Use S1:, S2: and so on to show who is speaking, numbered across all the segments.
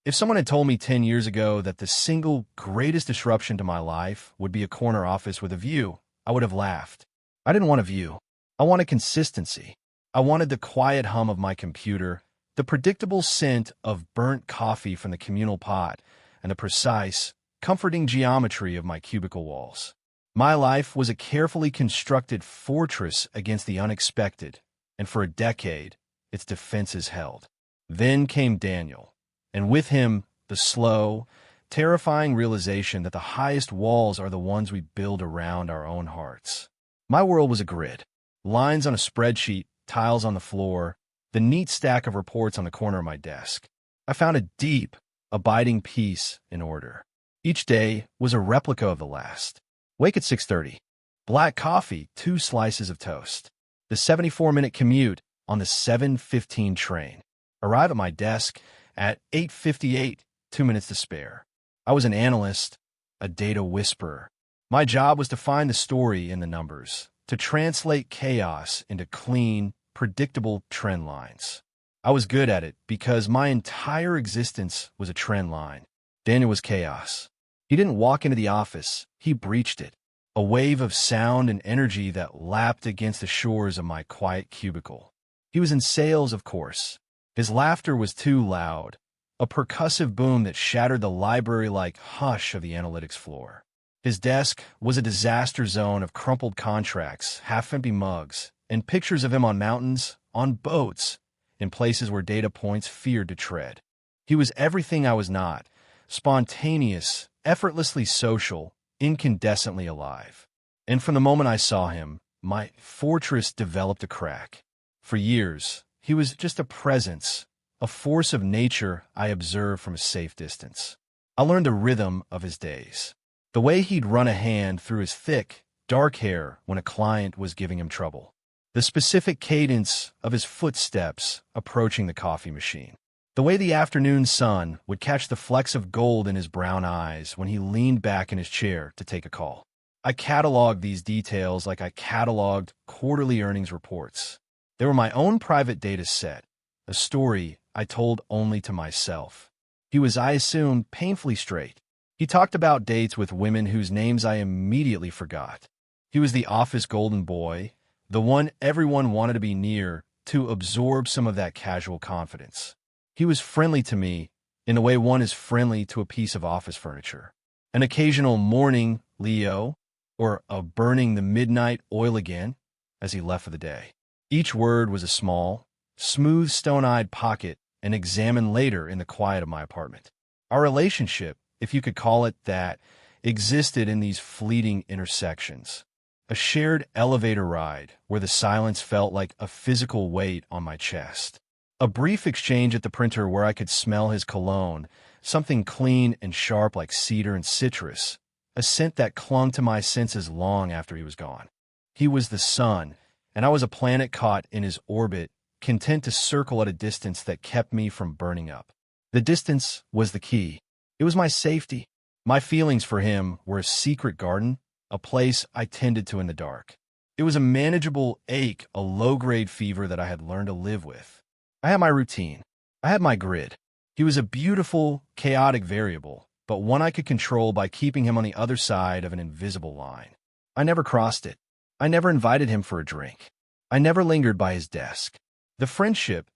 S1: If someone had told me 10 years ago that the single greatest disruption to my life would be a corner office with a view, I would have laughed. I didn't want a view. I wanted consistency. I wanted the quiet hum of my computer, the predictable scent of burnt coffee from the communal pot, and the precise, comforting geometry of my cubicle walls. My life was a carefully constructed fortress against the unexpected, and for a decade, its defenses held. Then came Daniel, and with him, the slow, terrifying realization that the highest walls are the ones we build around our own hearts. My world was a grid. Lines on a spreadsheet, tiles on the floor, the neat stack of reports on the corner of my desk. I found a deep, abiding peace and order. Each day was a replica of the last. Wake at 6:30. Black coffee, 2 slices of toast. The 74-minute commute on the 7:15 train. Arrive at my desk at 8:58, 2 minutes to spare. I was an analyst, a data whisperer. My job was to find the story in the numbers, to translate chaos into clean, predictable trend lines. I was good at it because my entire existence was a trend line. Daniel was chaos. He didn't walk into the office, he breached it. A wave of sound and energy that lapped against the shores of my quiet cubicle. He was in sales, of course. His laughter was too loud, a percussive boom that shattered the library-like hush of the analytics floor. His desk was a disaster zone of crumpled contracts, half-empty mugs, and pictures of him on mountains, on boats, in places where data points feared to tread. He was everything I was not, spontaneous, effortlessly social, incandescently alive. And from the moment I saw him, my fortress developed a crack. For years, he was just a presence, a force of nature I observed from a safe distance. I learned the rhythm of his days, the way he'd run a hand through his thick, dark hair when a client was giving him trouble, the specific cadence of his footsteps approaching the coffee machine, the way the afternoon sun would catch the flecks of gold in his brown eyes when he leaned back in his chair to take a call. I cataloged these details like I cataloged quarterly earnings reports. They were my own private data set, a story I told only to myself. He was, I assumed, painfully straight. He talked about dates with women whose names I immediately forgot. He was the office golden boy, the one everyone wanted to be near to absorb some of that casual confidence. He was friendly to me in the way one is friendly to a piece of office furniture. An occasional morning, Leo, or a burning the midnight oil again as he left for the day. Each word was a small, smooth, stone-eyed pocket and examined later in the quiet of my apartment. Our relationship, if you could call it that, existed in these fleeting intersections. A shared elevator ride where the silence felt like a physical weight on my chest. A brief exchange at the printer where I could smell his cologne, something clean and sharp like cedar and citrus, a scent that clung to my senses long after he was gone. He was the sun, and I was a planet caught in his orbit, content to circle at a distance that kept me from burning up. The distance was the key. It was my safety. My feelings for him were a secret garden, a place I tended to in the dark. It was a manageable ache, a low-grade fever that I had learned to live with. I had my routine. I had my grid. He was a beautiful, chaotic variable, but one I could control by keeping him on the other side of an invisible line. I never crossed it. I never invited him for a drink. I never lingered by his desk. The friendship,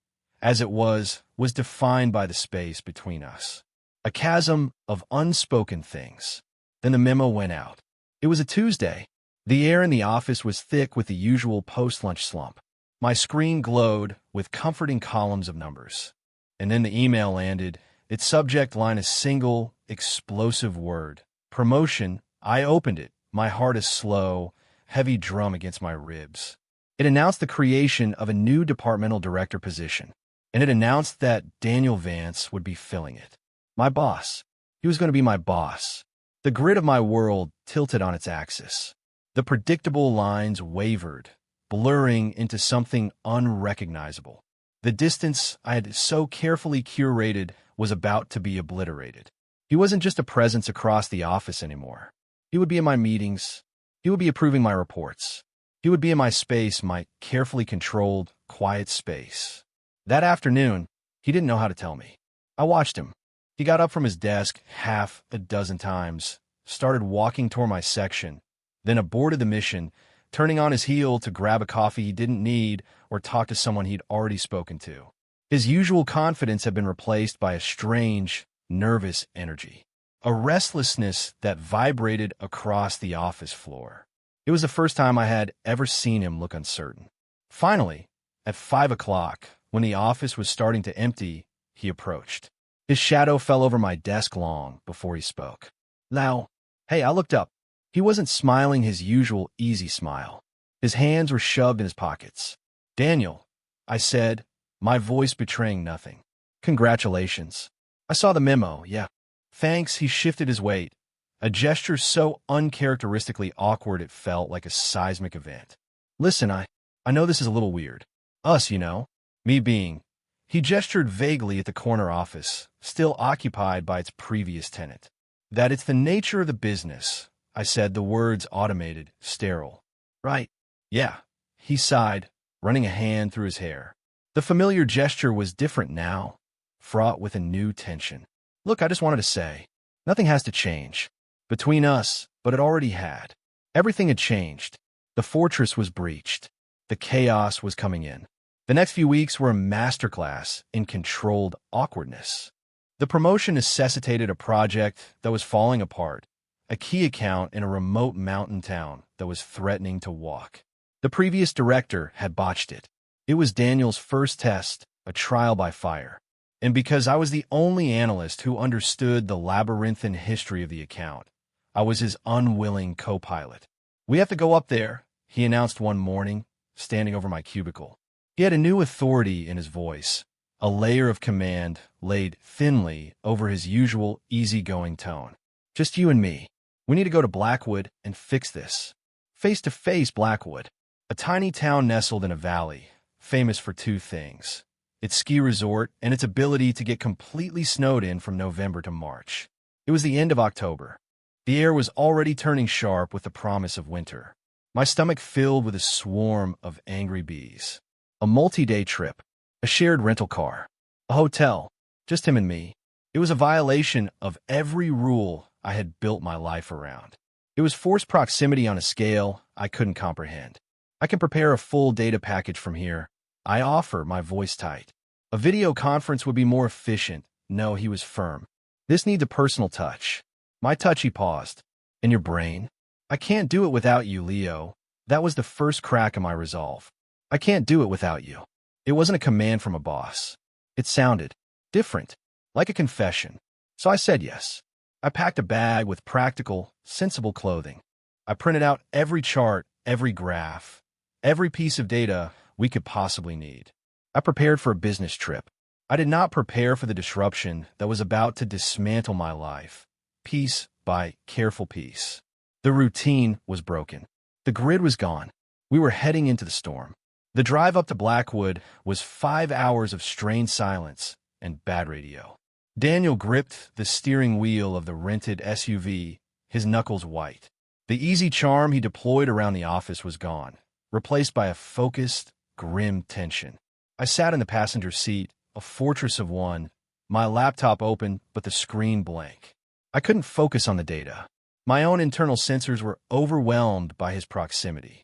S1: as it was defined by the space between us. A chasm of unspoken things. Then the memo went out. It was a Tuesday. The air in the office was thick with the usual post-lunch slump. My screen glowed with comforting columns of numbers. And then the email landed, its subject line a single, explosive word. Promotion. I opened it, my heart a slow, heavy drum against my ribs. It announced the creation of a new departmental director position, and it announced that Daniel Vance would be filling it. My boss. He was going to be my boss. The grid of my world tilted on its axis. The predictable lines wavered, blurring into something unrecognizable. The distance I had so carefully curated was about to be obliterated. He wasn't just a presence across the office anymore. He would be in my meetings. He would be approving my reports. He would be in my space, my carefully controlled, quiet space. That afternoon, he didn't know how to tell me. I watched him. He got up from his desk half a dozen times, started walking toward my section, then aborted the mission, turning on his heel to grab a coffee he didn't need or talk to someone he'd already spoken to. His usual confidence had been replaced by a strange, nervous energy, a restlessness that vibrated across the office floor. It was the first time I had ever seen him look uncertain. Finally, at 5 o'clock, when the office was starting to empty, he approached. His shadow fell over my desk long before he spoke. Now, hey, I looked up. He wasn't smiling his usual easy smile. His hands were shoved in his pockets. Daniel, I said, my voice betraying nothing. Congratulations. I saw the memo, yeah. Thanks, he shifted his weight. A gesture so uncharacteristically awkward it felt like a seismic event. Listen, I know this is a little weird. Us, you know. Me being. He gestured vaguely at the corner office, still occupied by its previous tenant. That it's the nature of the business, I said, the words automated, sterile. Right. Yeah. He sighed, running a hand through his hair. The familiar gesture was different now, fraught with a new tension. Look, I just wanted to say, nothing has to change. Between us, but it already had. Everything had changed. The fortress was breached. The chaos was coming in. The next few weeks were a masterclass in controlled awkwardness. The promotion necessitated a project that was falling apart, a key account in a remote mountain town that was threatening to walk. The previous director had botched it. It was Daniel's first test, a trial by fire. And because I was the only analyst who understood the labyrinthine history of the account, I was his unwilling co-pilot. We have to go up there, he announced one morning, standing over my cubicle. He had a new authority in his voice, a layer of command laid thinly over his usual easygoing tone. Just you and me. We need to go to Blackwood and fix this. Face-to-face Blackwood, a tiny town nestled in a valley, famous for two things: its ski resort and its ability to get completely snowed in from November to March. It was the end of October. The air was already turning sharp with the promise of winter. My stomach filled with a swarm of angry bees. A multi-day trip, a shared rental car, a hotel, just him and me. It was a violation of every rule I had built my life around. It was forced proximity on a scale I couldn't comprehend. I can prepare a full data package from here. I offer my voice tight. A video conference would be more efficient. No, he was firm. This needs a personal touch. My touch, he paused. In your brain? I can't do it without you, Leo. That was the first crack in my resolve. I can't do it without you. It wasn't a command from a boss. It sounded different, like a confession. So I said yes. I packed a bag with practical, sensible clothing. I printed out every chart, every graph, every piece of data we could possibly need. I prepared for a business trip. I did not prepare for the disruption that was about to dismantle my life, piece by careful piece. The routine was broken. The grid was gone. We were heading into the storm. The drive up to Blackwood was 5 hours of strained silence and bad radio. Daniel gripped the steering wheel of the rented SUV, his knuckles white. The easy charm he deployed around the office was gone, replaced by a focused, grim tension. I sat in the passenger seat, a fortress of one, my laptop open but the screen blank. I couldn't focus on the data. My own internal sensors were overwhelmed by his proximity.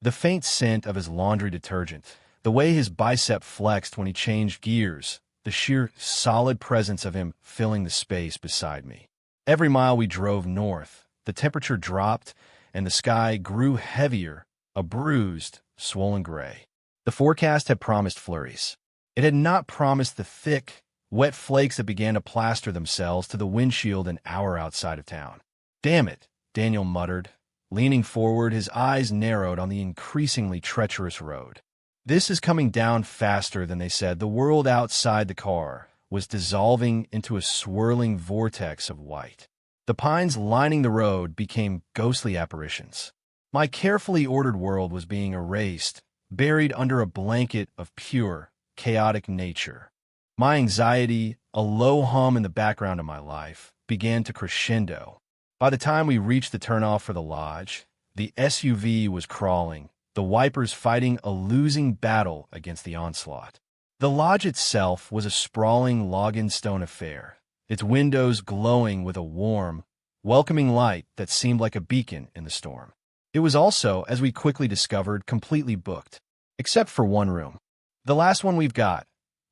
S1: The faint scent of his laundry detergent, the way his bicep flexed when he changed gears, the sheer solid presence of him filling the space beside me. Every mile we drove north, the temperature dropped and the sky grew heavier, a bruised, swollen gray. The forecast had promised flurries. It had not promised the thick, wet flakes that began to plaster themselves to the windshield an hour outside of town. Damn it, Daniel muttered, leaning forward, his eyes narrowed on the increasingly treacherous road. This is coming down faster than they said. The world outside the car was dissolving into a swirling vortex of white. The pines lining the road became ghostly apparitions. My carefully ordered world was being erased, buried under a blanket of pure, chaotic nature. My anxiety, a low hum in the background of my life, began to crescendo. By the time we reached the turnoff for the lodge, the SUV was crawling, the wipers fighting a losing battle against the onslaught. The lodge itself was a sprawling log-in stone affair, its windows glowing with a warm, welcoming light that seemed like a beacon in the storm. It was also, as we quickly discovered, completely booked, except for one room. "The last one we've got,"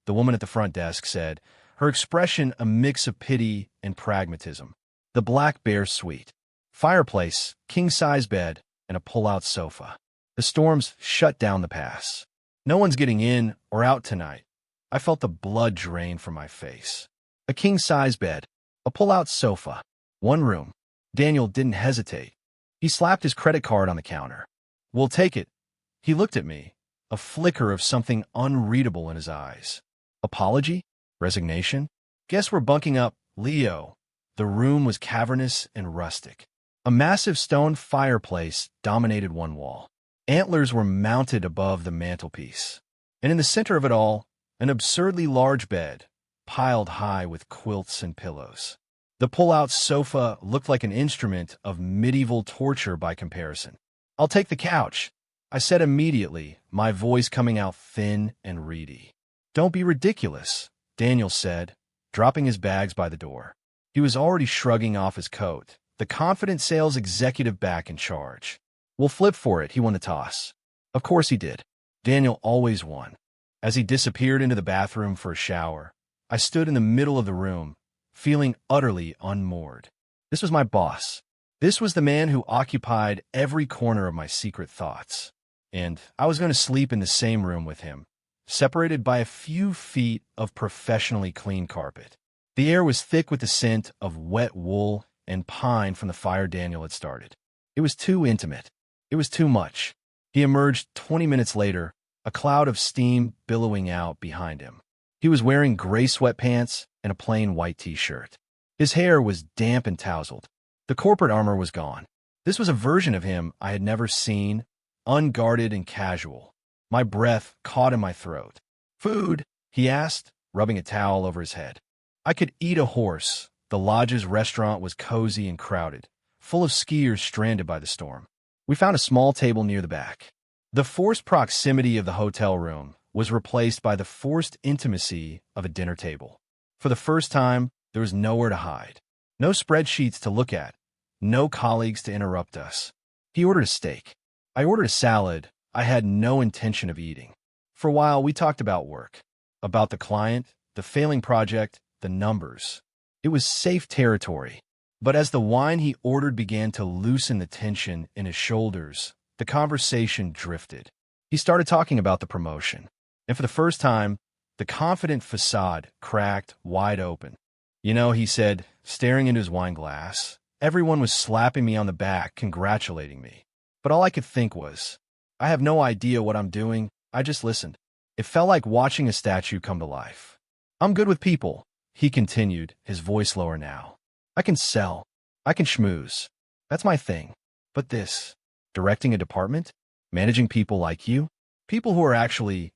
S1: the woman at the front desk said, her expression a mix of pity and pragmatism. "The Black Bear Suite. Fireplace, king-size bed, and a pull-out sofa. The storms shut down the pass. No one's getting in or out tonight." I felt the blood drain from my face. A king-size bed, a pull-out sofa, one room. Daniel didn't hesitate. He slapped his credit card on the counter. "We'll take it." He looked at me, a flicker of something unreadable in his eyes. Apology? Resignation? "Guess we're bunking up, Leo." The room was cavernous and rustic. A massive stone fireplace dominated one wall. Antlers were mounted above the mantelpiece. And in the center of it all, an absurdly large bed, piled high with quilts and pillows. The pull-out sofa looked like an instrument of medieval torture by comparison. "I'll take the couch," I said immediately, my voice coming out thin and reedy. "Don't be ridiculous," Daniel said, dropping his bags by the door. He was already shrugging off his coat, the confident sales executive back in charge. "We'll flip for it," he won the toss. Of course he did. Daniel always won. As he disappeared into the bathroom for a shower, I stood in the middle of the room, feeling utterly unmoored. This was my boss. This was the man who occupied every corner of my secret thoughts. And I was going to sleep in the same room with him, separated by a few feet of professionally clean carpet. The air was thick with the scent of wet wool and pine from the fire Daniel had started. It was too intimate. It was too much. He emerged 20 minutes later, a cloud of steam billowing out behind him. He was wearing gray sweatpants and a plain white t-shirt. His hair was damp and tousled. The corporate armor was gone. This was a version of him I had never seen, unguarded and casual. My breath caught in my throat. "Food?" he asked, rubbing a towel over his head. I could eat a horse. The lodge's restaurant was cozy and crowded, full of skiers stranded by the storm. We found a small table near the back. The forced proximity of the hotel room was replaced by the forced intimacy of a dinner table. For the first time, there was nowhere to hide. No spreadsheets to look at. No colleagues to interrupt us. He ordered a steak. I ordered a salad I had no intention of eating. For a while, we talked about work, about the client, the failing project, the numbers. It was safe territory. But as the wine he ordered began to loosen the tension in his shoulders, the conversation drifted. He started talking about the promotion. And for the first time, the confident facade cracked wide open. "You know," he said, staring into his wine glass, "everyone was slapping me on the back, congratulating me. But all I could think was, I have no idea what I'm doing, I just listened." It felt like watching a statue come to life. "I'm good with people," he continued, his voice lower now. "I can sell. I can schmooze. That's my thing. But this, directing a department, managing people like you, people who are actually,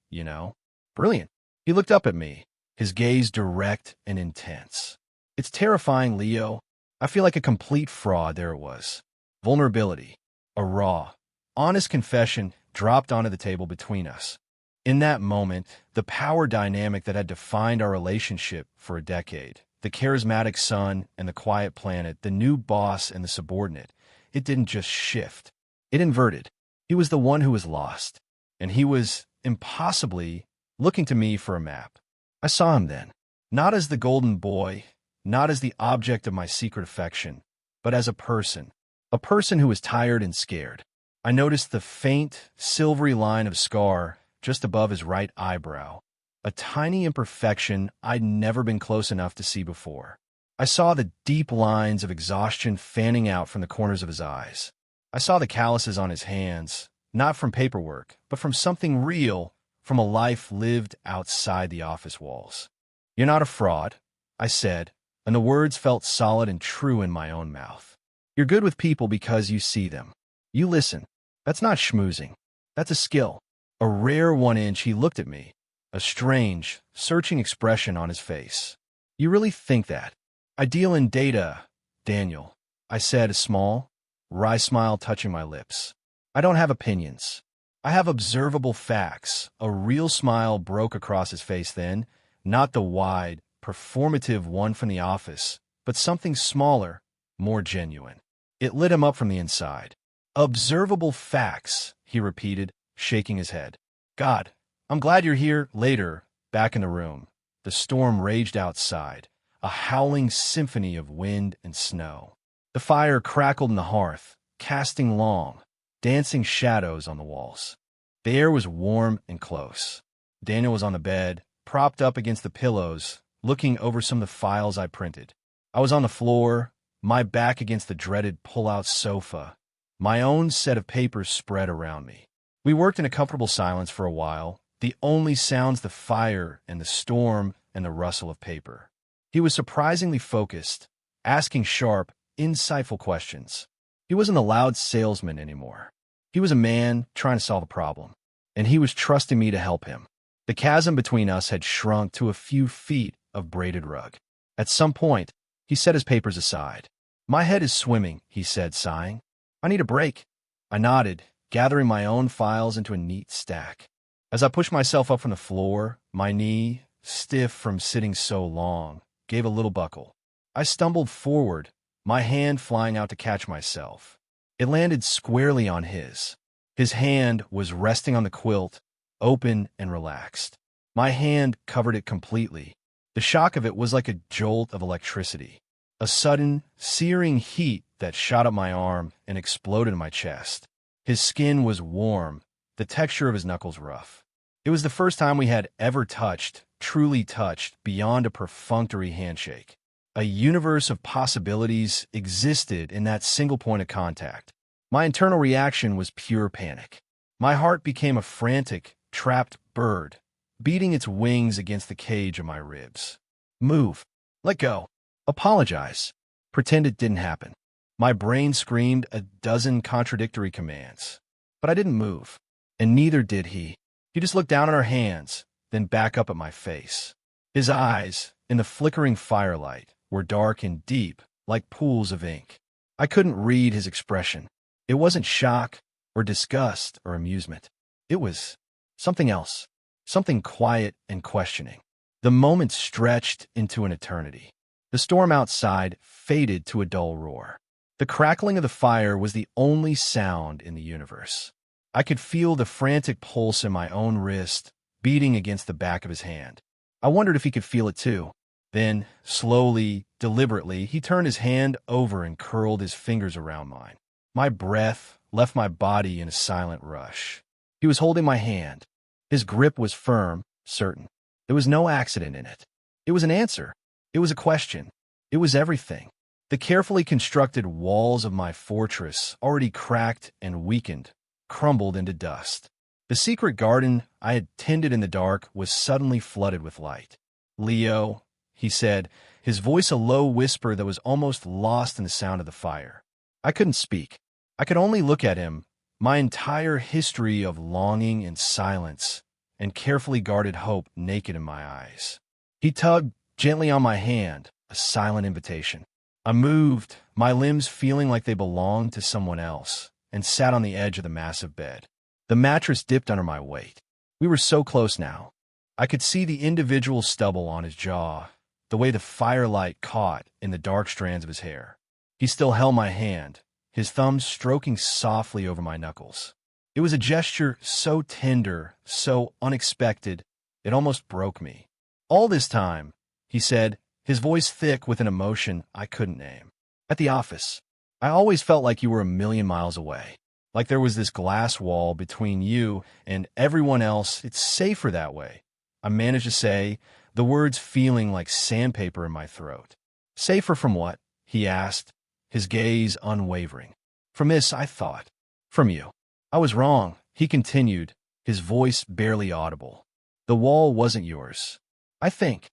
S1: brilliant." He looked up at me, his gaze direct and intense. "It's terrifying, Leo. I feel like a complete fraud." There it was. Vulnerability. A raw, honest confession dropped onto the table between us. In that moment, the power dynamic that had defined our relationship for a decade, the charismatic son and the quiet planet, the new boss and the subordinate, it didn't just shift. It inverted. He was the one who was lost, and he was, impossibly, looking to me for a map. I saw him then, not as the golden boy, not as the object of my secret affection, but as a person who was tired and scared. I noticed the faint, silvery line of scar just above his right eyebrow, a tiny imperfection I'd never been close enough to see before. I saw the deep lines of exhaustion fanning out from the corners of his eyes. I saw the calluses on his hands, not from paperwork, but from something real, from a life lived outside the office walls. "You're not a fraud," I said, and the words felt solid and true in my own mouth. "You're good with people because you see them. You listen. That's not schmoozing. That's a skill." A rare 1 inch. He looked at me, a strange, searching expression on his face. "You really think that?" "I deal in data, Daniel," I said, a small, wry smile touching my lips. "I don't have opinions. I have observable facts." A real smile broke across his face then, not the wide, performative one from the office, but something smaller, more genuine. It lit him up from the inside. Observable facts, he repeated, shaking his head. God, I'm glad you're here. Later, back in the room, the storm raged outside, a howling symphony of wind and snow. The fire crackled in the hearth, casting long, dancing shadows on the walls. The air was warm and close. Daniel was on the bed, propped up against the pillows, looking over some of the files I printed. I was on the floor, my back against the dreaded pull-out sofa, my own set of papers spread around me. We worked in a comfortable silence for a while, the only sounds the fire and the storm and the rustle of paper. He was surprisingly focused, asking sharp, insightful questions. He wasn't a loud salesman anymore. He was a man trying to solve a problem, and he was trusting me to help him. The chasm between us had shrunk to a few feet of braided rug. At some point, he set his papers aside. My head is swimming, he said, sighing. I need a break. I nodded, gathering my own files into a neat stack. As I pushed myself up from the floor, my knee, stiff from sitting so long, gave a little buckle. I stumbled forward, my hand flying out to catch myself. It landed squarely on his. His hand was resting on the quilt, open and relaxed. My hand covered it completely. The shock of it was like a jolt of electricity, a sudden, searing heat that shot up my arm and exploded in my chest. His skin was warm, the texture of his knuckles rough. It was the first time we had ever touched, truly touched, beyond a perfunctory handshake. A universe of possibilities existed in that single point of contact. My internal reaction was pure panic. My heart became a frantic, trapped bird, beating its wings against the cage of my ribs. Move. Let go. Apologize. Pretend it didn't happen. My brain screamed a dozen contradictory commands. But I didn't move, and neither did he. He just looked down at our hands, then back up at my face. His eyes, in the flickering firelight, were dark and deep, like pools of ink. I couldn't read his expression. It wasn't shock, or disgust, or amusement. It was something else, something quiet and questioning. The moment stretched into an eternity. The storm outside faded to a dull roar. The crackling of the fire was the only sound in the universe. I could feel the frantic pulse in my own wrist, beating against the back of his hand. I wondered if he could feel it too. Then, slowly, deliberately, he turned his hand over and curled his fingers around mine. My breath left my body in a silent rush. He was holding my hand. His grip was firm, certain. There was no accident in it. It was an answer. It was a question. It was everything. The carefully constructed walls of my fortress, already cracked and weakened, crumbled into dust. The secret garden I had tended in the dark was suddenly flooded with light. "Leo," he said, his voice a low whisper that was almost lost in the sound of the fire. I couldn't speak. I could only look at him, my entire history of longing and silence and carefully guarded hope naked in my eyes. He tugged gently on my hand, a silent invitation. I moved, my limbs feeling like they belonged to someone else, and sat on the edge of the massive bed. The mattress dipped under my weight. We were so close now. I could see the individual stubble on his jaw, the way the firelight caught in the dark strands of his hair. He still held my hand, his thumbs stroking softly over my knuckles. It was a gesture so tender, so unexpected, it almost broke me. "All this time," he said, his voice thick with an emotion I couldn't name. "At the office, I always felt like you were a million miles away. Like there was this glass wall between you and everyone else. It's safer that way." I managed to say, the words feeling like sandpaper in my throat. "Safer from what?" he asked, his gaze unwavering. "From this, I thought. From you." "I was wrong," he continued, his voice barely audible. "The wall wasn't yours. I think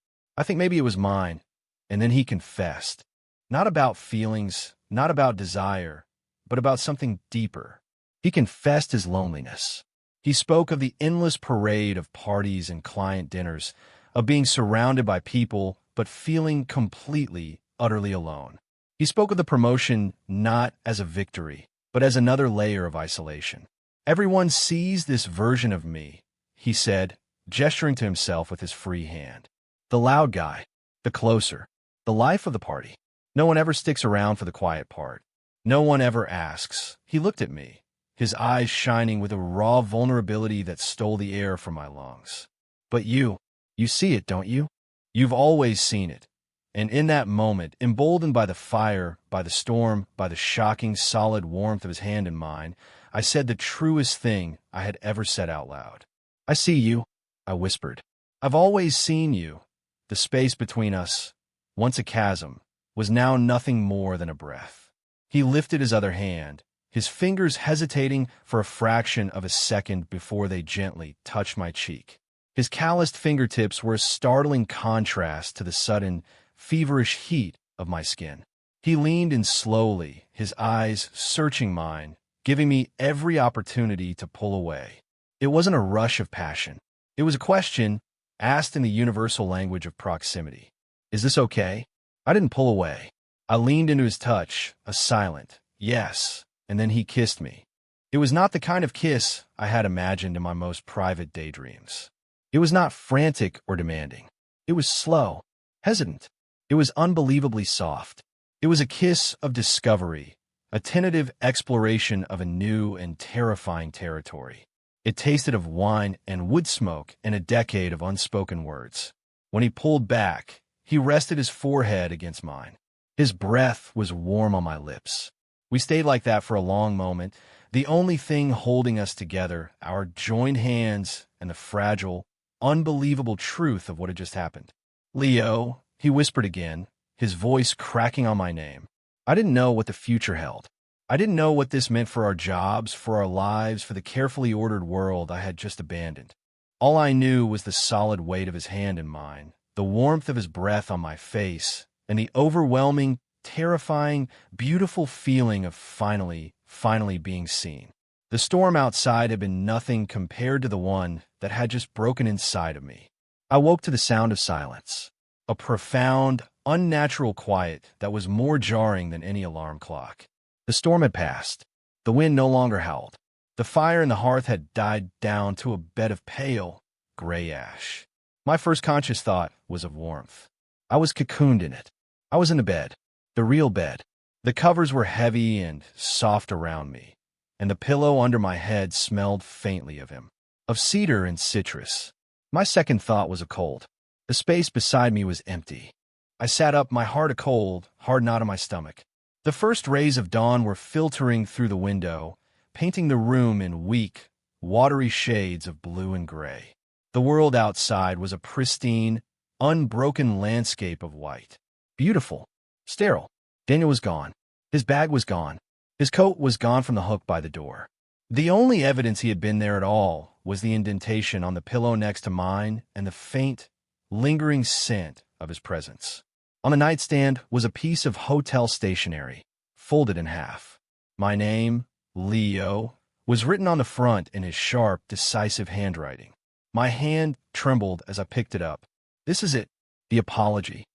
S1: maybe it was mine." And then he confessed. Not about feelings, not about desire, but about something deeper. He confessed his loneliness. He spoke of the endless parade of parties and client dinners, of being surrounded by people, but feeling completely, utterly alone. He spoke of the promotion not as a victory, but as another layer of isolation. "Everyone sees this version of me," he said, gesturing to himself with his free hand. "The loud guy, the closer, the life of the party. No one ever sticks around for the quiet part. No one ever asks. He looked at me, his eyes shining with a raw vulnerability that stole the air from my lungs. But you see it, don't you? You've always seen it. And in that moment, emboldened by the fire, by the storm, by the shocking, solid warmth of his hand in mine, I said the truest thing I had ever said out loud. I see you, I whispered. I've always seen you. The space between us, once a chasm, was now nothing more than a breath. He lifted his other hand, his fingers hesitating for a fraction of a second before they gently touched my cheek. His calloused fingertips were a startling contrast to the sudden, feverish heat of my skin. He leaned in slowly, his eyes searching mine, giving me every opportunity to pull away. It wasn't a rush of passion. It was a question asked in the universal language of proximity. Is this okay? I didn't pull away. I leaned into his touch, a silent yes, and then he kissed me. It was not the kind of kiss I had imagined in my most private daydreams. It was not frantic or demanding. It was slow, hesitant. It was unbelievably soft. It was a kiss of discovery, a tentative exploration of a new and terrifying territory. It tasted of wine and wood smoke and a decade of unspoken words. When he pulled back, he rested his forehead against mine. His breath was warm on my lips. We stayed like that for a long moment, the only thing holding us together, our joined hands and the fragile, unbelievable truth of what had just happened. Leo, he whispered again, his voice cracking on my name. I didn't know what the future held. I didn't know what this meant for our jobs, for our lives, for the carefully ordered world I had just abandoned. All I knew was the solid weight of his hand in mine, the warmth of his breath on my face, and the overwhelming, terrifying, beautiful feeling of finally being seen. The storm outside had been nothing compared to the one that had just broken inside of me. I woke to the sound of silence, a profound, unnatural quiet that was more jarring than any alarm clock. The storm had passed. The wind no longer howled. The fire in the hearth had died down to a bed of pale, gray ash. My first conscious thought was of warmth. I was cocooned in it. I was in the bed, the real bed. The covers were heavy and soft around me, and the pillow under my head smelled faintly of him, of cedar and citrus. My second thought was of cold. The space beside me was empty. I sat up, my heart a cold, hard knot in my stomach. The first rays of dawn were filtering through the window, painting the room in weak, watery shades of blue and gray. The world outside was a pristine, unbroken landscape of white. Beautiful. Sterile. Daniel was gone. His bag was gone. His coat was gone from the hook by the door. The only evidence he had been there at all was the indentation on the pillow next to mine and the faint, lingering scent of his presence. On the nightstand was a piece of hotel stationery, folded in half. My name, Leo, was written on the front in his sharp, decisive handwriting. My hand trembled as I picked it up. This is it, the apology.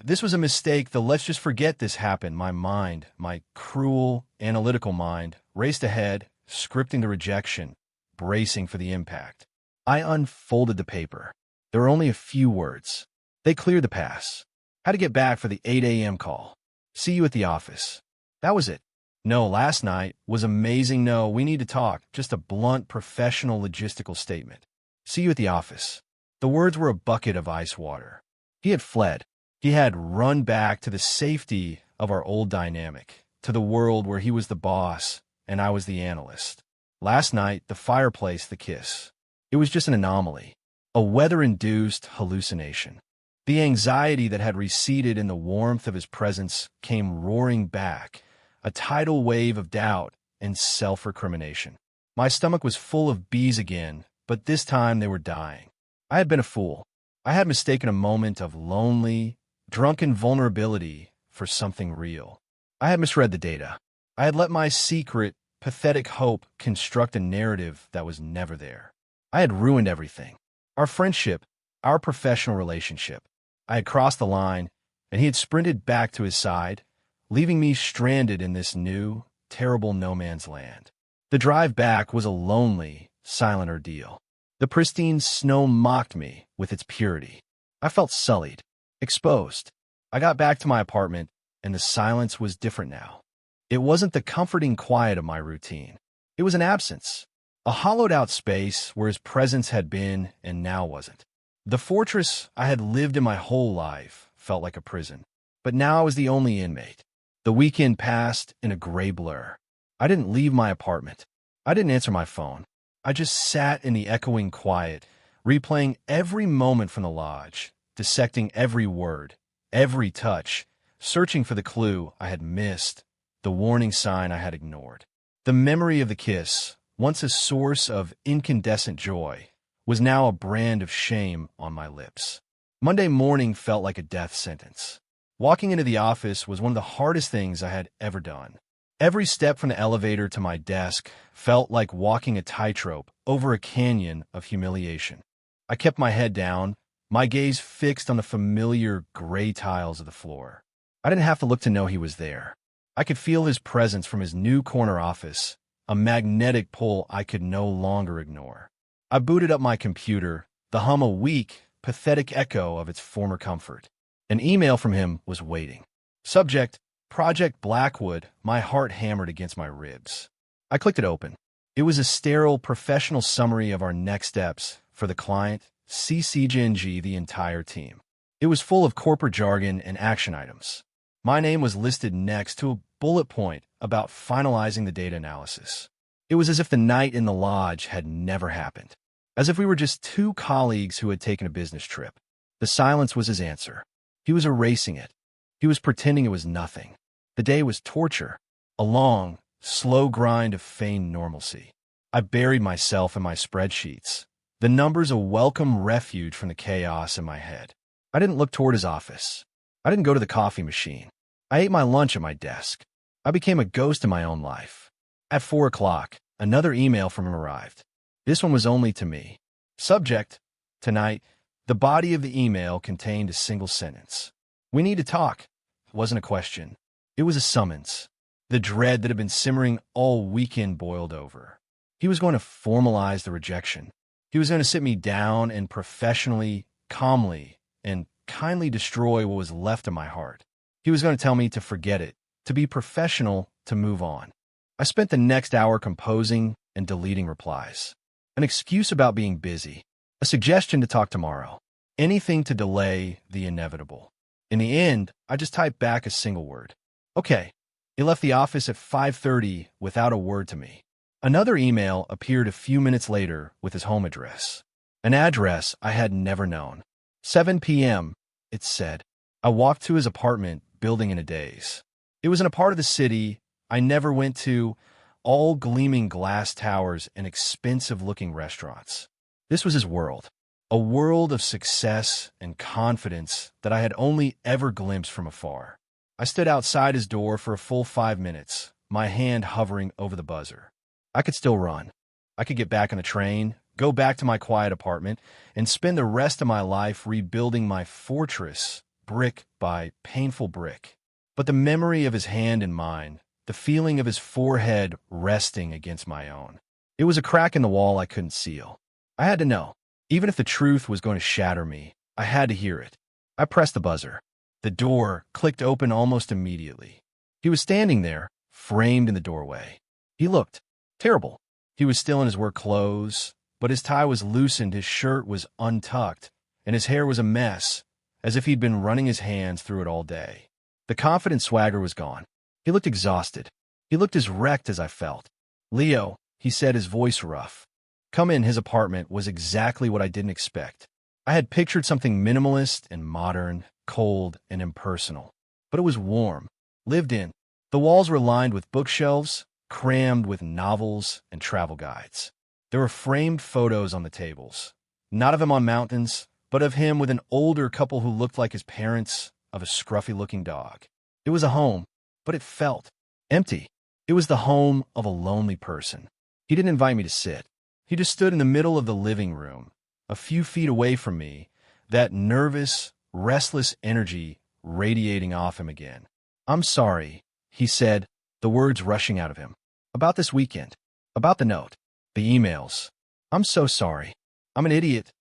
S1: This was a mistake, the let's just forget this happened. My mind, my cruel, analytical mind, raced ahead, scripting the rejection, bracing for the impact. I unfolded the paper. There were only a few words. They cleared the pass. How to get back for the 8 a.m. call. See you at the office. That was it. No, last night was amazing. No, we need to talk. Just a blunt, professional, logistical statement. See you at the office. The words were a bucket of ice water. He had fled. He had run back to the safety of our old dynamic, to the world where he was the boss and I was the analyst. Last night, the fireplace, the kiss. It was just an anomaly, a weather-induced hallucination. The anxiety that had receded in the warmth of his presence came roaring back, a tidal wave of doubt and self-recrimination. My stomach was full of bees again, but this time they were dying. I had been a fool. I had mistaken a moment of lonely, drunken vulnerability for something real. I had misread the data. I had let my secret, pathetic hope construct a narrative that was never there. I had ruined everything. Our friendship, our professional relationship. I had crossed the line, and he had sprinted back to his side, leaving me stranded in this new, terrible no-man's land. The drive back was a lonely, silent ordeal. The pristine snow mocked me with its purity. I felt sullied. exposed. I got back to my apartment, and the silence was different now. It wasn't the comforting quiet of my routine. It was an absence, a hollowed-out space where his presence had been and now wasn't. The fortress I had lived in my whole life felt like a prison, but now I was the only inmate. The weekend passed in a gray blur. I didn't leave my apartment. I didn't answer my phone. I just sat in the echoing quiet, replaying every moment from the lodge, dissecting every word, every touch, searching for the clue I had missed, the warning sign I had ignored. The memory of the kiss, once a source of incandescent joy, was now a brand of shame on my lips. Monday morning felt like a death sentence. Walking into the office was one of the hardest things I had ever done. Every step from the elevator to my desk felt like walking a tightrope over a canyon of humiliation. I kept my head down, my gaze fixed on the familiar gray tiles of the floor. I didn't have to look to know he was there. I could feel his presence from his new corner office, a magnetic pull I could no longer ignore. I booted up my computer, the hum a weak, pathetic echo of its former comfort. An email from him was waiting. Subject, Project Blackwood. My heart hammered against my ribs. I clicked it open. It was a sterile, professional summary of our next steps for the client, CCGNG, the entire team. It was full of corporate jargon and action items. My name was listed next to a bullet point about finalizing the data analysis. It was as if the night in the lodge had never happened, as if we were just two colleagues who had taken a business trip. The silence was his answer. He was erasing it. He was pretending it was nothing. The day was torture, a long, slow grind of feigned normalcy. I buried myself in my spreadsheets, the numbers a welcome refuge from the chaos in my head. I didn't look toward his office. I didn't go to the coffee machine. I ate my lunch at my desk. I became a ghost in my own life. At 4 o'clock, another email from him arrived. This one was only to me. Subject, tonight. The body of the email contained a single sentence. We need to talk. It wasn't a question. It was a summons. The dread that had been simmering all weekend boiled over. He was going to formalize the rejection. He was going to sit me down and professionally, calmly, and kindly destroy what was left of my heart. He was going to tell me to forget it, to be professional, to move on. I spent the next hour composing and deleting replies. An excuse about being busy. A suggestion to talk tomorrow. Anything to delay the inevitable. In the end, I just typed back a single word. Okay. He left the office at 5:30 without a word to me. Another email appeared a few minutes later with his home address. An address I had never known. 7 p.m., it said. I walked to his apartment building in a daze. It was in a part of the city I never went to, all gleaming glass towers and expensive-looking restaurants. This was his world, a world of success and confidence that I had only ever glimpsed from afar. I stood outside his door for a full 5 minutes, my hand hovering over the buzzer. I could still run. I could get back on a train, go back to my quiet apartment, and spend the rest of my life rebuilding my fortress, brick by painful brick. But the memory of his hand in mine, the feeling of his forehead resting against my own, it was a crack in the wall I couldn't seal. I had to know. Even if the truth was going to shatter me, I had to hear it. I pressed the buzzer. The door clicked open almost immediately. He was standing there, framed in the doorway. He looked terrible. He was still in his work clothes, but his tie was loosened, his shirt was untucked, and his hair was a mess, as if he'd been running his hands through it all day. The confident swagger was gone. He looked exhausted. He looked as wrecked as I felt. "Leo," he said, his voice rough. Come in. His apartment was exactly what I didn't expect. I had pictured something minimalist and modern, cold and impersonal. But it was warm, lived in. The walls were lined with bookshelves, crammed with novels and travel guides. There were framed photos on the tables, not of him on mountains, but of him with an older couple who looked like his parents, of a scruffy-looking dog. It was a home, but it felt empty. It was the home of a lonely person. He didn't invite me to sit. He just stood in the middle of the living room, a few feet away from me, that nervous, restless energy radiating off him again. "I'm sorry," he said, the words rushing out of him. "About this weekend. About the note. The emails. I'm so sorry. I'm an idiot."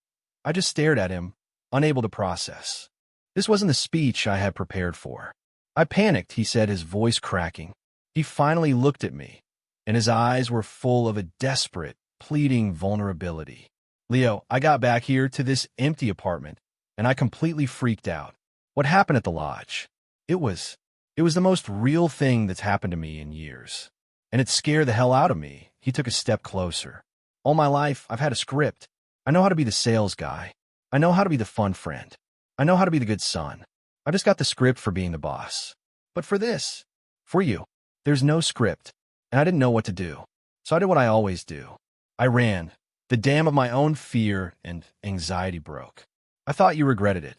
S1: I just stared at him, unable to process. This wasn't the speech I had prepared for. I panicked, he said, his voice cracking. He finally looked at me, and his eyes were full of a desperate, pleading vulnerability. Leo, I got back here to this empty apartment, and I completely freaked out. What happened at the lodge? It was the most real thing that's happened to me in years. And it scared the hell out of me. He took a step closer. All my life, I've had a script. I know how to be the sales guy. I know how to be the fun friend. I know how to be the good son. I just got the script for being the boss. But for this, for you, there's no script, and I didn't know what to do. So I did what I always do. I ran. The dam of my own fear and anxiety broke. I thought you regretted it.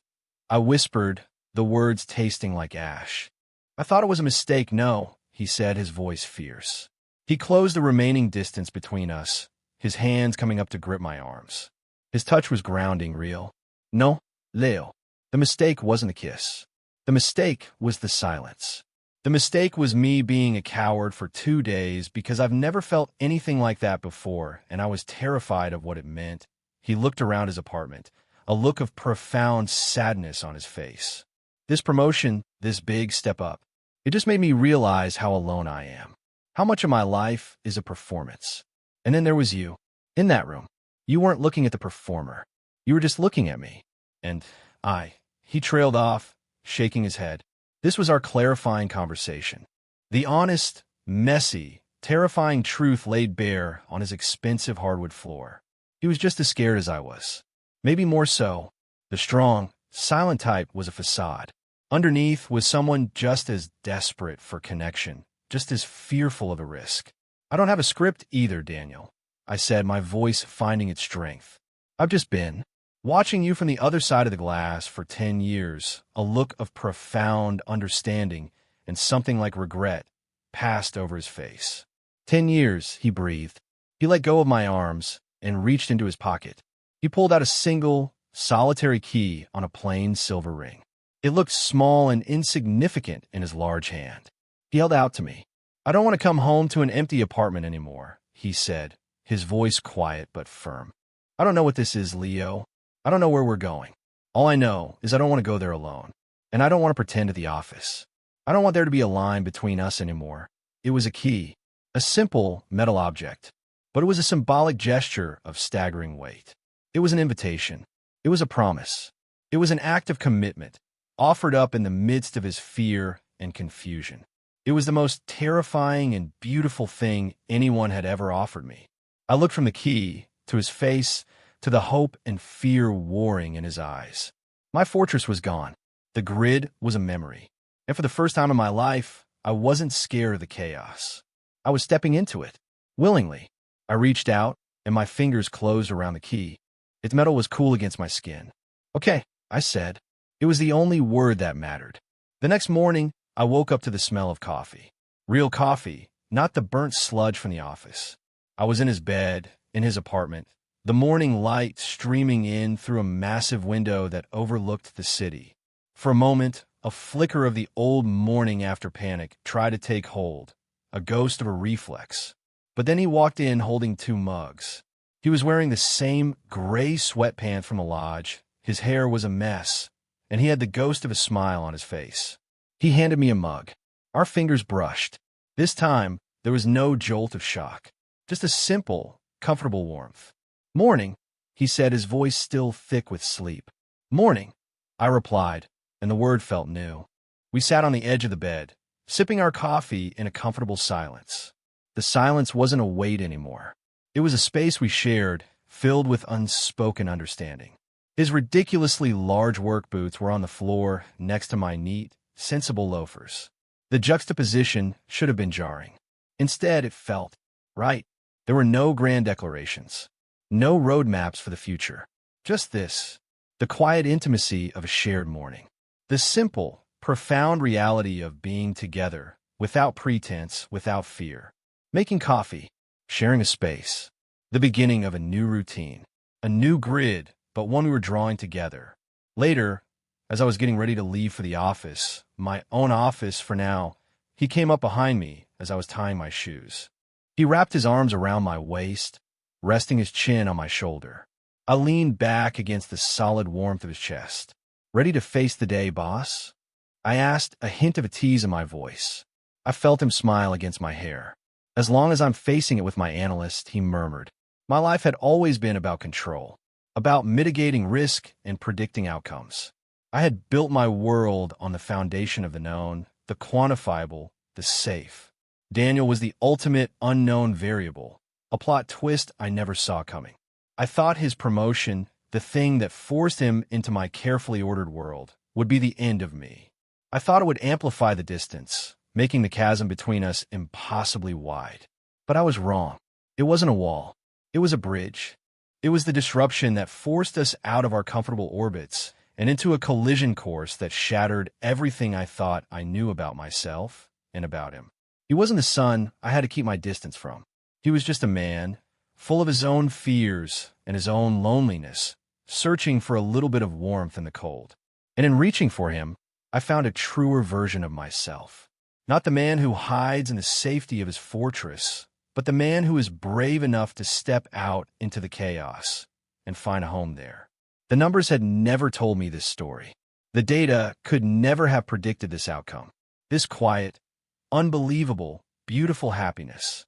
S1: I whispered, the words tasting like ash. I thought it was a mistake. No, he said, his voice fierce. He closed the remaining distance between us, his hands coming up to grip my arms. His touch was grounding, real. No, Leo, the mistake wasn't a kiss. The mistake was the silence. The mistake was me being a coward for 2 days because I've never felt anything like that before, and I was terrified of what it meant. He looked around his apartment, a look of profound sadness on his face. This promotion, this big step up, it just made me realize how alone I am. How much of my life is a performance. And then there was you, in that room. You weren't looking at the performer. You were just looking at me. And he trailed off, shaking his head. This was our clarifying conversation. The honest, messy, terrifying truth laid bare on his expensive hardwood floor. He was just as scared as I was. Maybe more so. The strong, silent type was a facade. Underneath was someone just as desperate for connection, just as fearful of a risk. I don't have a script either, Daniel, I said, my voice finding its strength. I've just been watching you from the other side of the glass for 10 years, a look of profound understanding and something like regret passed over his face. 10 years, he breathed. He let go of my arms and reached into his pocket. He pulled out a single, solitary key on a plain silver ring. It looked small and insignificant in his large hand. He held out to me. I don't want to come home to an empty apartment anymore, he said, his voice quiet but firm. I don't know what this is, Leo. I don't know where we're going. All I know is I don't want to go there alone. And I don't want to pretend at the office. I don't want there to be a line between us anymore. It was a key, a simple metal object, but it was a symbolic gesture of staggering weight. It was an invitation. It was a promise. It was an act of commitment, offered up in the midst of his fear and confusion. It was the most terrifying and beautiful thing anyone had ever offered me. I looked from the key to his face, to the hope and fear warring in his eyes. My fortress was gone. The grid was a memory. And for the first time in my life, I wasn't scared of the chaos. I was stepping into it, willingly. I reached out, and my fingers closed around the key. Its metal was cool against my skin. Okay, I said. It was the only word that mattered. The next morning, I woke up to the smell of coffee. Real coffee, not the burnt sludge from the office. I was in his bed, in his apartment, the morning light streaming in through a massive window that overlooked the city. For a moment, a flicker of the old morning after panic tried to take hold, a ghost of a reflex. But then he walked in holding 2 mugs. He was wearing the same gray sweatpants from the lodge, his hair was a mess, and he had the ghost of a smile on his face. He handed me a mug. Our fingers brushed. This time, there was no jolt of shock, just a simple, comfortable warmth. Morning, he said, his voice still thick with sleep. Morning, I replied, and the word felt new. We sat on the edge of the bed, sipping our coffee in a comfortable silence. The silence wasn't a weight anymore. It was a space we shared, filled with unspoken understanding. His ridiculously large work boots were on the floor next to my neat, sensible loafers. The juxtaposition should have been jarring. Instead, it felt right. There were no grand declarations. No roadmaps for the future. Just this, the quiet intimacy of a shared morning. The simple, profound reality of being together, without pretense, without fear. Making coffee, sharing a space. The beginning of a new routine. A new grid, but one we were drawing together. Later, as I was getting ready to leave for the office, my own office for now, he came up behind me as I was tying my shoes. He wrapped his arms around my waist, resting his chin on my shoulder. I leaned back against the solid warmth of his chest. Ready to face the day, boss? I asked, a hint of a tease in my voice. I felt him smile against my hair. As long as I'm facing it with my analyst, he murmured. My life had always been about control, about mitigating risk and predicting outcomes. I had built my world on the foundation of the known, the quantifiable, the safe. Daniel was the ultimate unknown variable, a plot twist I never saw coming. I thought his promotion, the thing that forced him into my carefully ordered world, would be the end of me. I thought it would amplify the distance, making the chasm between us impossibly wide. But I was wrong. It wasn't a wall. It was a bridge. It was the disruption that forced us out of our comfortable orbits and into a collision course that shattered everything I thought I knew about myself and about him. He wasn't the son I had to keep my distance from. He was just a man, full of his own fears and his own loneliness, searching for a little bit of warmth in the cold. And in reaching for him, I found a truer version of myself. Not the man who hides in the safety of his fortress, but the man who is brave enough to step out into the chaos and find a home there. The numbers had never told me this story. The data could never have predicted this outcome. This quiet, unbelievable, beautiful happiness.